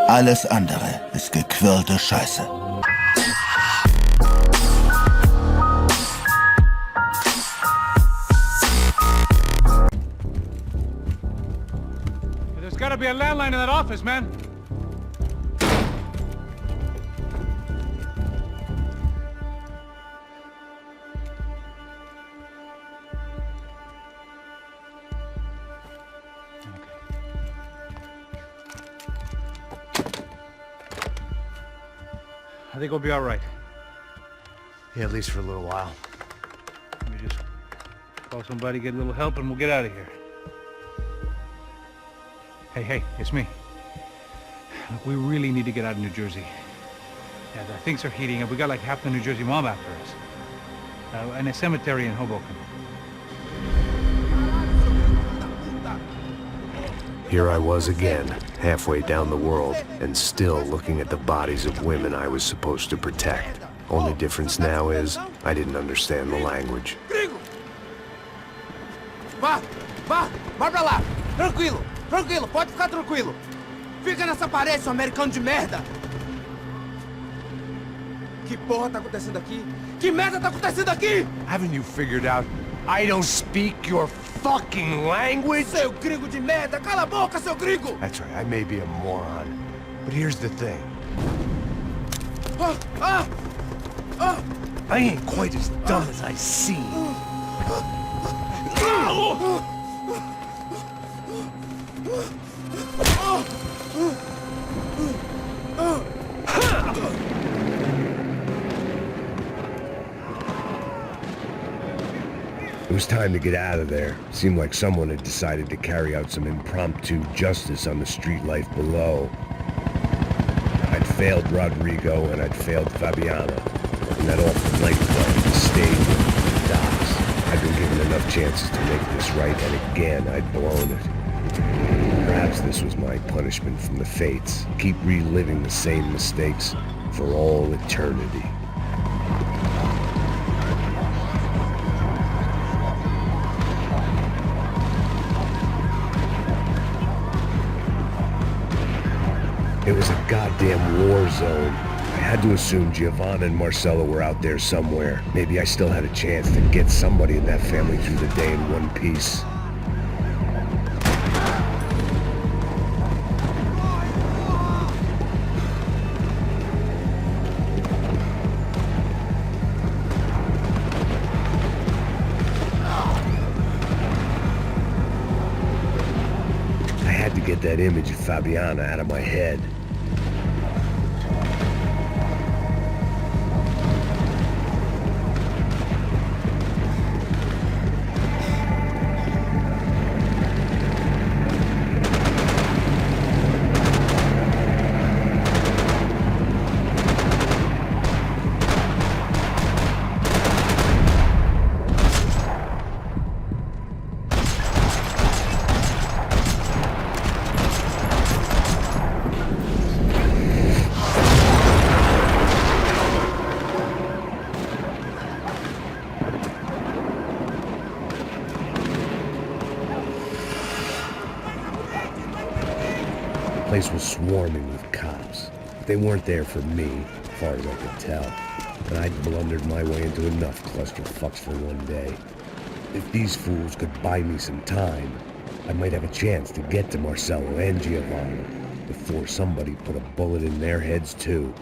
Alles andere ist gequirlte Scheiße. There's gotta be a landline in that office, man. I think we'll be all right. Yeah, at least for a little while. Let me just call somebody, get a little help, and we'll get out of here. Hey, it's me. Look, we really need to get out of New Jersey. Yeah, things are heating up. We got like half the New Jersey mob after us. And a cemetery in Hoboken. Here I was again, halfway down the world, and still looking at the bodies of women I was supposed to protect. Only difference now is, I didn't understand the language. Gringo! Vai pra lá! Tranquilo, pode ficar tranquilo! Fica nessa parede, seu americano de merda! Que porra tá acontecendo aqui? Que merda tá acontecendo aqui? Haven't you figured out I don't speak your fucking language? Seu gringo de merda! Cala a boca, seu gringo! That's right, I may be a moron, but here's the thing. I ain't quite as dumb as I seem. It was time to get out of there. Seemed like someone had decided to carry out some impromptu justice on the street life below. I'd failed Rodrigo and I'd failed Fabiana. And that awful nightclub, the stage, the docks. I'd been given enough chances to make this right, and again I'd blown it. Perhaps this was my punishment from the fates. Keep reliving the same mistakes for all eternity. It was a goddamn war zone. I had to assume Giovanna and Marcella were out there somewhere. Maybe I still had a chance to get somebody in that family through the day in one piece. I had to get that image of Fabiana out of my head. The place was swarming with cops. But they weren't there for me, as far as I could tell. And I'd blundered my way into enough clusterfucks for one day. If these fools could buy me some time, I might have a chance to get to Marcello and Giovanna before somebody put a bullet in their heads too.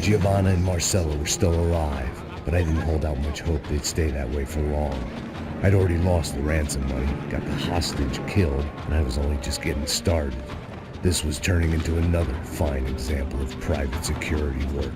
Giovanna and Marcella were still alive, but I didn't hold out much hope they'd stay that way for long. I'd already lost the ransom money, got the hostage killed, and I was only just getting started. This was turning into another fine example of private security work.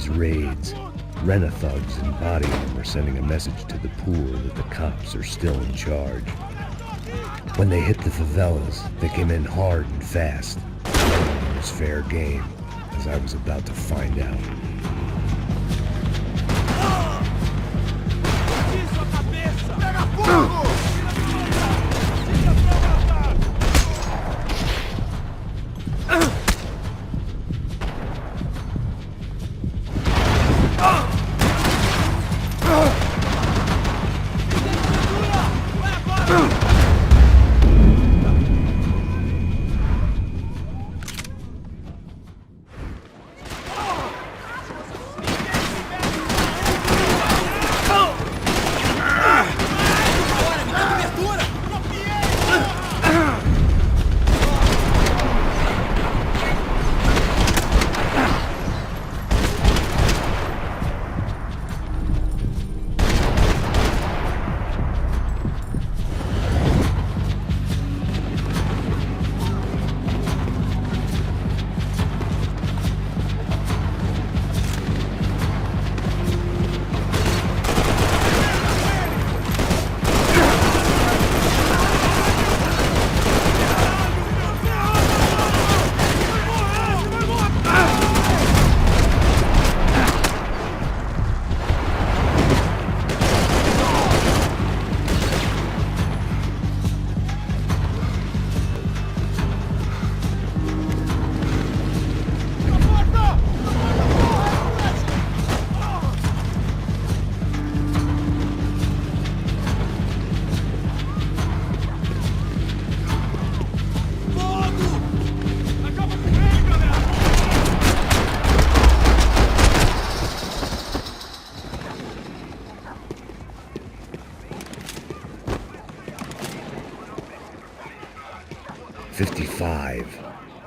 these raids. Rent-a-thugs in body armor sending a message to the poor that the cops are still in charge. When they hit the favelas, they came in hard and fast. It was fair game, as I was about to find out.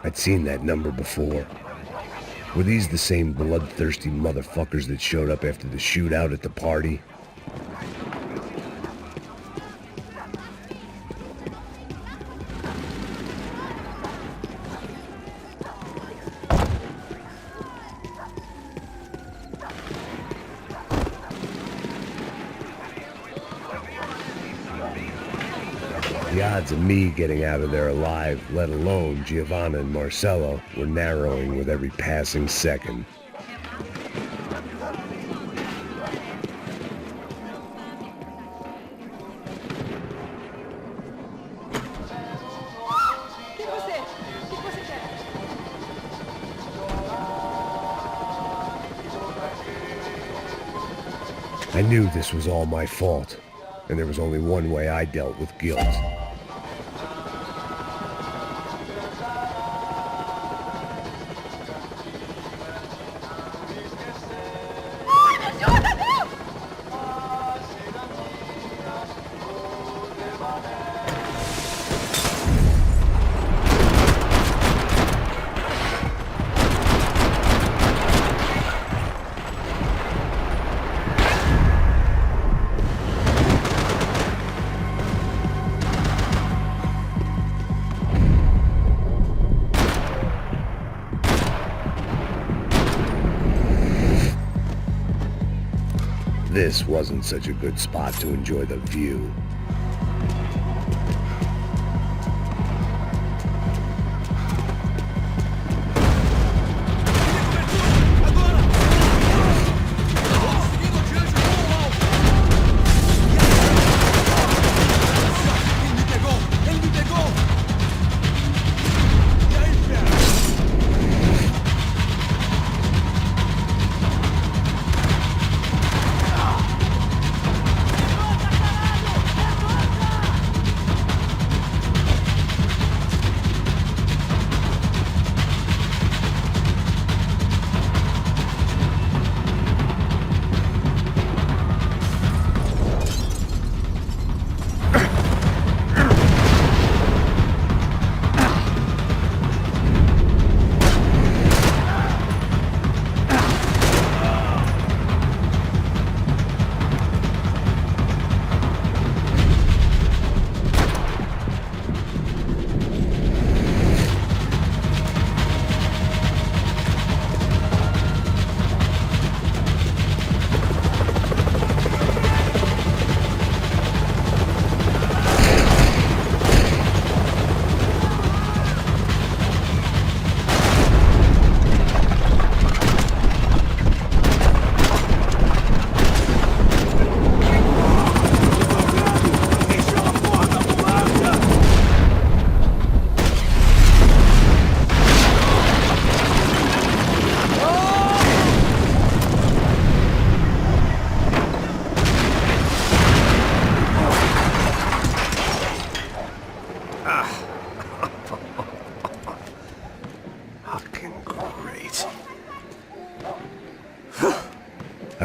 I'd seen that number before. Were these the same bloodthirsty motherfuckers that showed up after the shootout at the party? The odds of me getting out of there alive, let alone Giovanna and Marcello, were narrowing with every passing second. I knew this was all my fault, and there was only one way I dealt with guilt. This wasn't such a good spot to enjoy the view.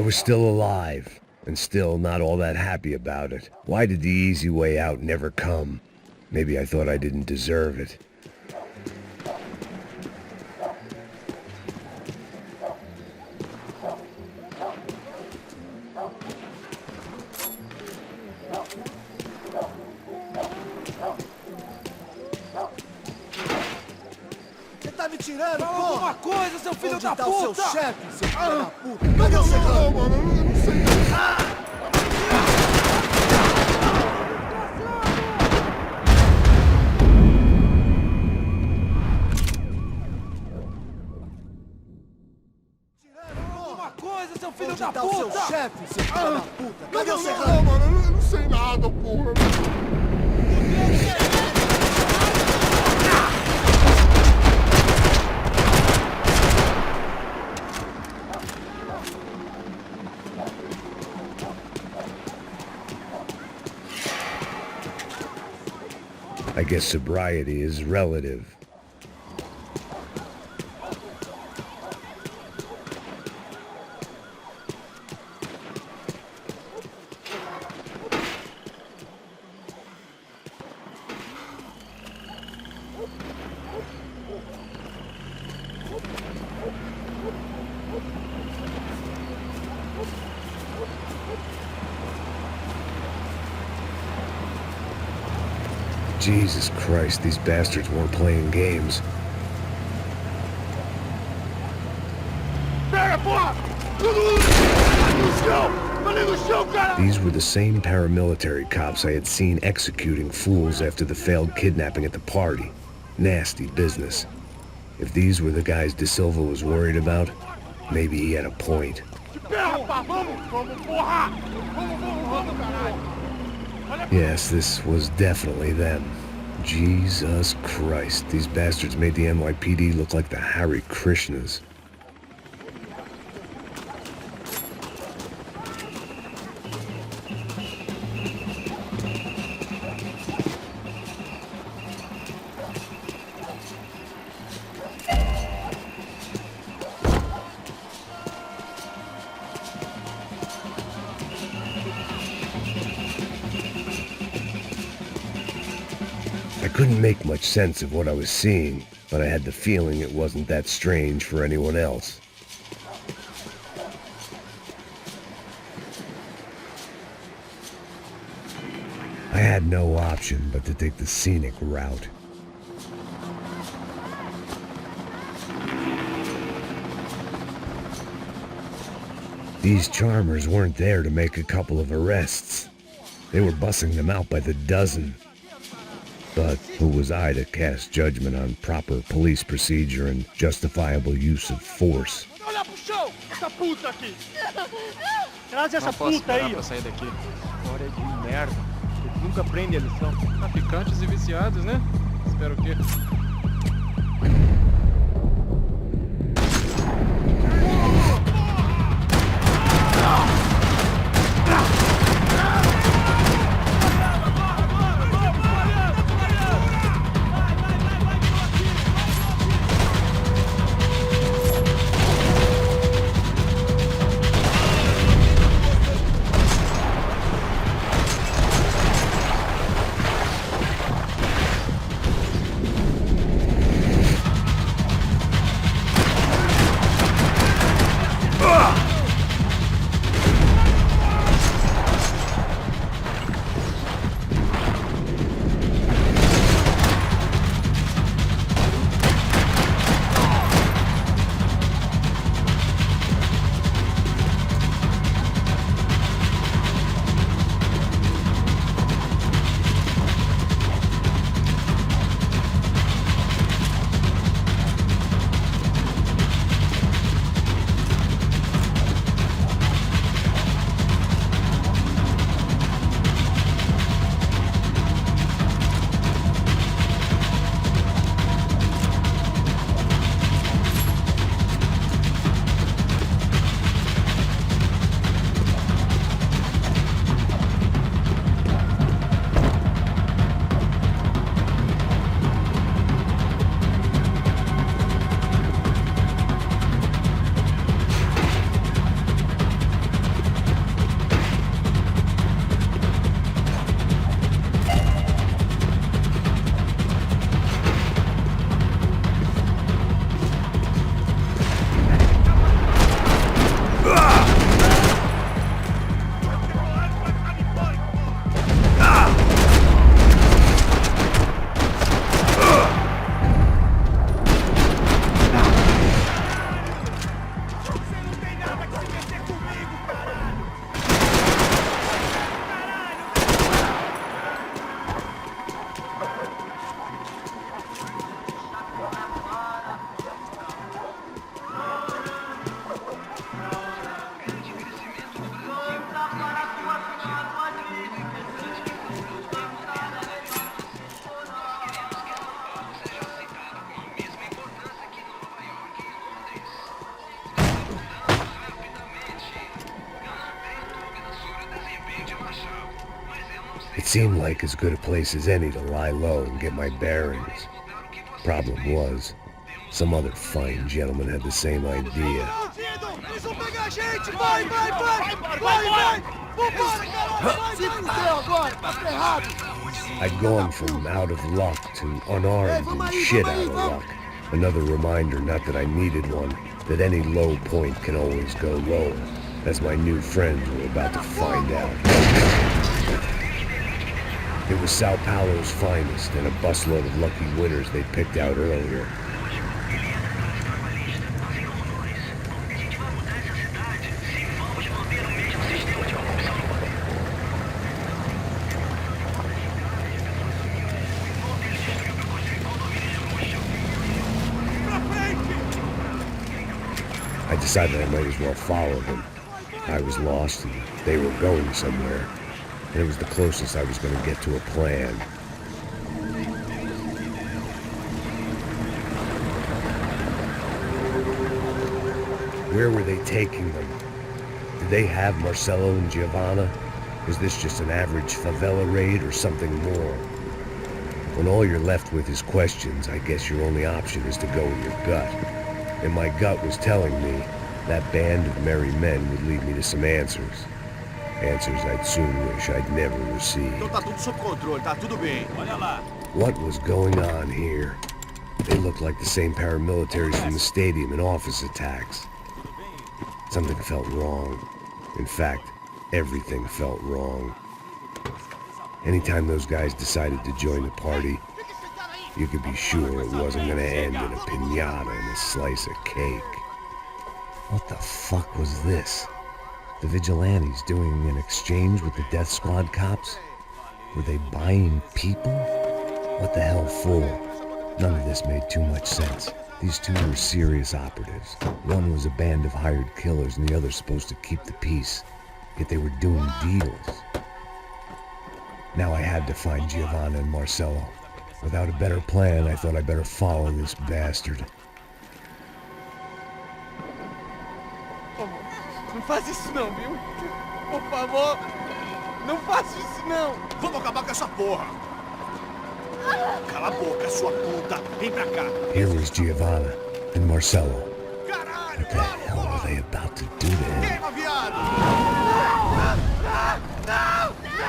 was still alive, and still not all that happy about it. Why did the easy way out never come? Maybe I thought I didn't deserve it. Você tá me tirando, Fala porra! alguma coisa, seu filho Onde da tá puta! o seu chefe, seu filho da puta? Cadê o seu Não, mano, eu não sei. Alguma coisa, seu filho Onde da tá o seu puta! chefe, seu filho da puta? Cadê o seu Não, mano, eu não sei nada, porra. I guess sobriety is relative. Jesus Christ, these bastards weren't playing games. Pega, porra! No chão! Ali no chão, cara! These were the same paramilitary cops I had seen executing fools after the failed kidnapping at the party. Nasty business. If these were the guys De Silva was worried about, maybe he had a point. Pega, rapaz! Vamos, porra! Vamos, caralho! Yes, this was definitely them. Jesus Christ, these bastards made the NYPD look like the Hare Krishnas. I couldn't make much sense of what I was seeing, but I had the feeling it wasn't that strange for anyone else. I had no option but to take the scenic route. These charmers weren't there to make a couple of arrests. They were bussing them out by the dozen. But who was I to cast judgment on proper police procedure and justifiable use of force? Olha pro chão! Essa puta aqui! Traz essa Não posso puta esperar aí, pra ó. sair daqui. História de merda. Eles nunca aprendem a lição. Traficantes e viciados, né? Espero o quê? It seemed like as good a place as any to lie low and get my bearings. Problem was, some other fine gentleman had the same idea. Eles vão pegar a gente! Vai, vai, vai! Vai, vai! Vambora, caralho! Se fudeu agora, tá ferrado! I'd gone from out of luck to unarmed and shit out of luck. Another reminder, not that I needed one, that any low point can always go lower, as my new friends were about to find out. It was Sao Paulo's finest and a busload of lucky winners they picked out earlier. I decided I might as well follow them. I was lost and they were going somewhere, and it was the closest I was going to get to a plan. Where were they taking them? Did they have Marcelo and Giovanna? Was this just an average favela raid or something more? When all you're left with is questions, I guess your only option is to go with your gut. And my gut was telling me that band of merry men would lead me to some answers. Answers I'd soon wish I'd never received. Então tá tudo sob controle, tá tudo bem. Olha lá. What was going on here? They looked like the same paramilitaries from the stadium in office attacks. Something felt wrong. In fact, everything felt wrong. Anytime those guys decided to join the party, you could be sure it wasn't gonna end in a piñata and a slice of cake. What the fuck was this? The vigilantes doing an exchange with the death squad cops? Were they buying people? What the hell for? None of this made too much sense. These two were serious operatives. One was a band of hired killers and the other supposed to keep the peace. Yet they were doing deals. Now I had to find Giovanna and Marcelo. Without a better plan, I thought I'd better follow this bastard. Não faz isso não, viu? Por favor, não faça isso não. Vamos acabar com essa porra! Cala a boca, sua puta! Vem pra cá! Here was Giovanna and Marcelo. Caralho! What the hell were they about to do to him? Queima, viado!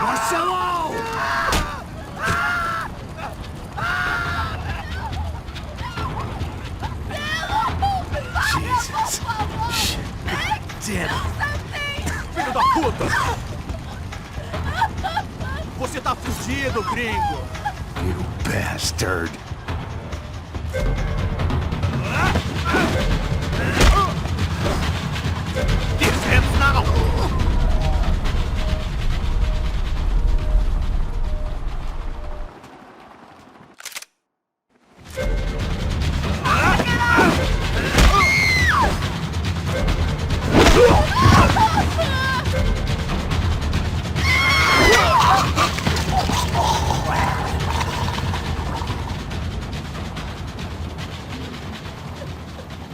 Marcelo! Jesus! Shit! Damn it! Filho da puta! Você tá fudido, gringo! You bastard! These hands now!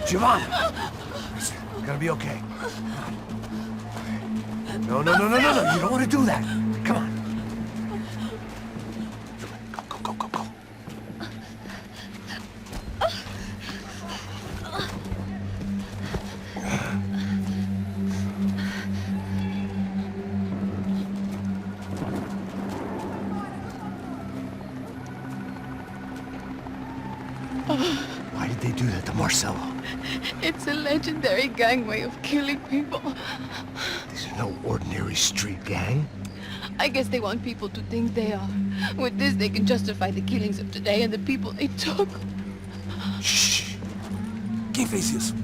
Giovanna! Listen, you're gonna be okay. No, no, no, no, no, no. You don't want to do that. Come on. Go, go, go, go, go. Why did they do that to Marcelo? It's a legendary gang way of killing people. These are no ordinary street gang. I guess they want people to think they are. With this, they can justify the killings of today and the people they took. Shh! Quem fez isso?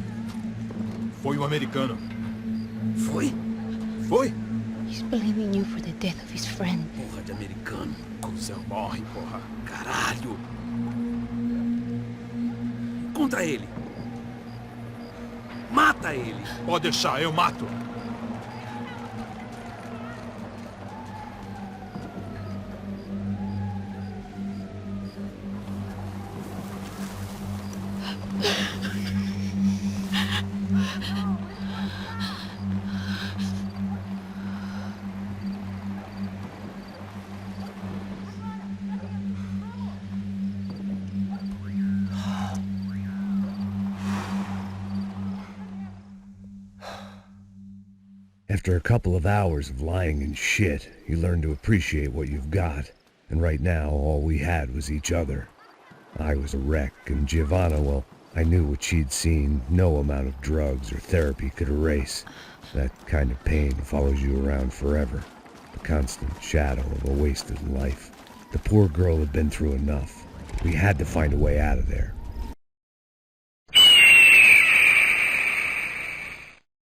Foi um americano. Foi? Foi? He's blaming you for the death of his friend. Porra de americano. Cusão morre, porra. Caralho! Contra ele. Mata ele! Pode deixar, eu mato. After a couple of hours of lying in shit, you learn to appreciate what you've got. And right now, all we had was each other. I was a wreck, and Giovanna, well, I knew what she'd seen no amount of drugs or therapy could erase. That kind of pain follows you around forever. The constant shadow of a wasted life. The poor girl had been through enough. We had to find a way out of there.